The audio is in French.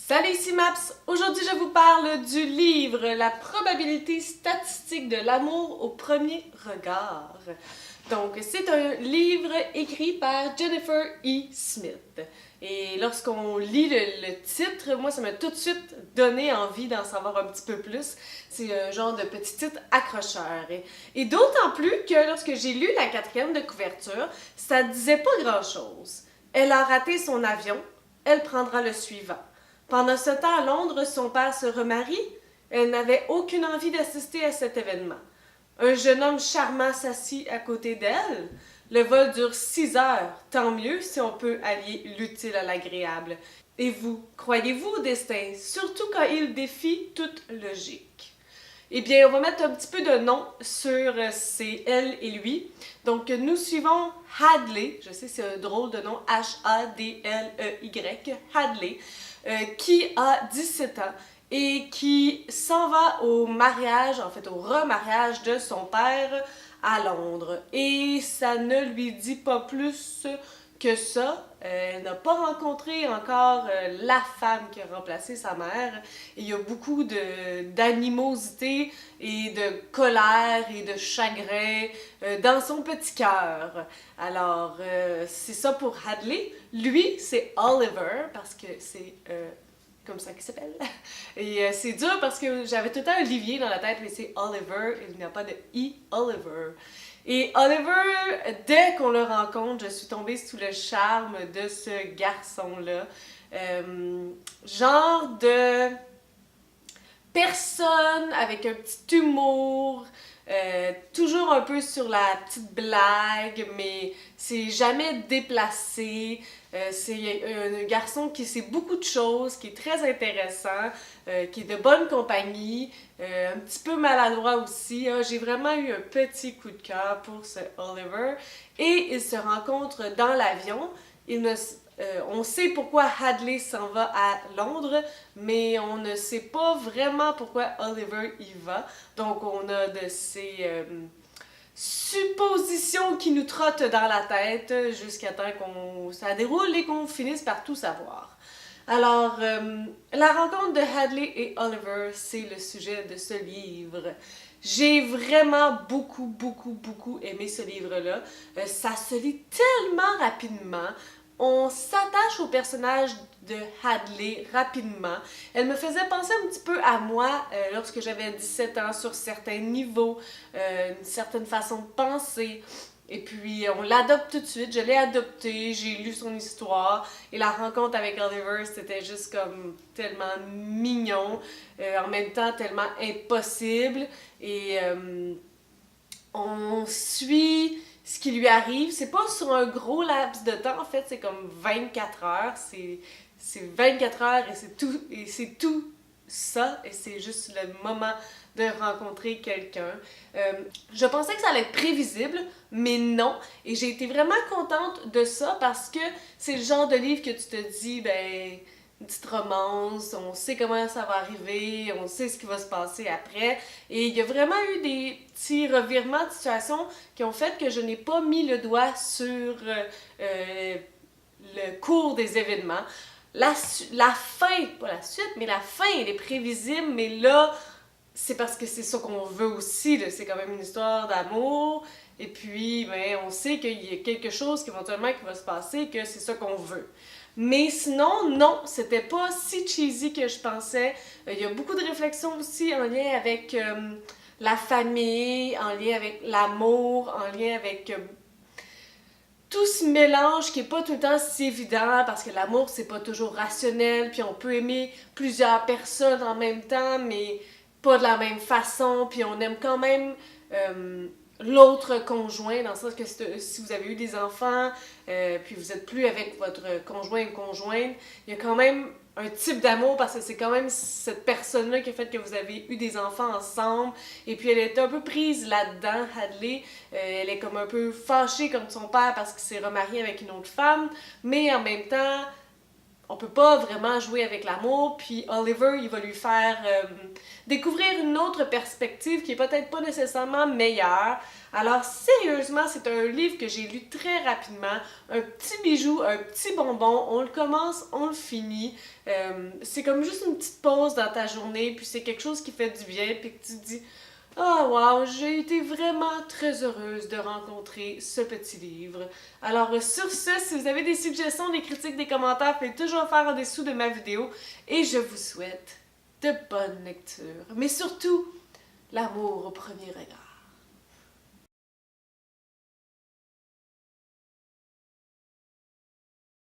Salut ici Maps! Aujourd'hui je vous parle du livre La probabilité statistique de l'amour au premier regard. Donc c'est un livre écrit par Jennifer E. Smith. Et lorsqu'on lit le titre, moi ça m'a tout de suite donné envie d'en savoir un petit peu plus. C'est un genre de petit titre accrocheur. Et d'autant plus que lorsque j'ai lu la quatrième de couverture, ça disait pas grand-chose. Elle a raté son avion, elle prendra le suivant. Pendant ce temps, à Londres, son père se remarie. Elle n'avait aucune envie d'assister à cet événement. Un jeune homme charmant s'assit à côté d'elle. Le vol dure 6 heures. Tant mieux si on peut allier l'utile à l'agréable. Et vous, croyez-vous au destin, surtout quand il défie toute logique? Eh bien, on va mettre un petit peu de nom sur c'est elle et lui. Donc, nous suivons Hadley. Je sais, c'est un drôle de nom. H-A-D-L-E-Y. Hadley. Qui a 17 ans et qui s'en va au mariage, en fait au remariage de son père à Londres. Et ça ne lui dit pas plus que ça. Elle n'a pas rencontré encore la femme qui a remplacé sa mère. Et il y a beaucoup d'animosité et de colère et de chagrin dans son petit cœur. Alors, c'est ça pour Hadley. Lui, c'est Oliver, parce que c'est comme ça qu'il s'appelle. Et c'est dur parce que j'avais tout le temps Olivier dans la tête, mais c'est Oliver, il n'y a pas de I, Oliver. Et Oliver, dès qu'on le rencontre, je suis tombée sous le charme de ce garçon-là. Genre de personne avec un petit humour, toujours un peu sur la petite blague, mais c'est jamais déplacé. C'est un garçon qui sait beaucoup de choses, qui est très intéressant, qui est de bonne compagnie, un petit peu maladroit aussi. Hein. J'ai vraiment eu un petit coup de cœur pour ce Oliver. Et ils se rencontrent dans l'avion. On sait pourquoi Hadley s'en va à Londres, mais on ne sait pas vraiment pourquoi Oliver y va. Donc on a de ces suppositions qui nous trottent dans la tête jusqu'à temps qu'on ça déroule et qu'on finisse par tout savoir. Alors, la rencontre de Hadley et Oliver, c'est le sujet de ce livre. J'ai vraiment beaucoup aimé ce livre-là. Ça se lit tellement rapidement. On s'attache au personnage de Hadley rapidement. Elle me faisait penser un petit peu à moi lorsque j'avais 17 ans sur certains niveaux, une certaine façon de penser. Et puis on l'adopte tout de suite, je l'ai adopté, j'ai lu son histoire et la rencontre avec Oliver c'était juste comme tellement mignon, en même temps tellement impossible et on suit ce qui lui arrive. C'est pas sur un gros laps de temps, en fait, c'est comme 24 heures. C'est 24 heures et c'est tout ça. Et c'est juste le moment de rencontrer quelqu'un. Je pensais que ça allait être prévisible, mais non. Et j'ai été vraiment contente de ça parce que c'est le genre de livre que tu te dis, ben, une petite romance, on sait comment ça va arriver, on sait ce qui va se passer après. Et il y a vraiment eu des petits revirements de situation qui ont fait que je n'ai pas mis le doigt sur le cours des événements. La fin, pas la suite, mais la fin, elle est prévisible, mais là, c'est parce que c'est ça qu'on veut aussi, là. C'est quand même une histoire d'amour. Et puis, ben, on sait qu'il y a quelque chose qui éventuellement qui va se passer, que c'est ça qu'on veut. Mais sinon, non, c'était pas si cheesy que je pensais. Il y a beaucoup de réflexions aussi en lien avec la famille, en lien avec l'amour, en lien avec tout ce mélange qui est pas tout le temps si évident parce que l'amour c'est pas toujours rationnel, puis on peut aimer plusieurs personnes en même temps, mais pas de la même façon, puis on aime quand même l'autre conjoint, dans le sens que si vous avez eu des enfants, puis vous êtes plus avec votre conjoint ou conjointe, il y a quand même un type d'amour parce que c'est quand même cette personne-là qui a fait que vous avez eu des enfants ensemble. Et puis elle est un peu prise là-dedans, Hadley. Elle est comme un peu fâchée contre son père parce qu'il s'est remarié avec une autre femme, mais en même temps, on peut pas vraiment jouer avec l'amour, puis Oliver, il va lui faire découvrir une autre perspective qui est peut-être pas nécessairement meilleure. Alors sérieusement, c'est un livre que j'ai lu très rapidement, un petit bijou, un petit bonbon, on le commence, on le finit. C'est comme juste une petite pause dans ta journée, puis c'est quelque chose qui fait du bien, puis que tu te dis oh wow, j'ai été vraiment très heureuse de rencontrer ce petit livre. Alors sur ce, si vous avez des suggestions, des critiques, des commentaires, faites toujours faire en dessous de ma vidéo. Et je vous souhaite de bonnes lectures. Mais surtout, l'amour au premier regard.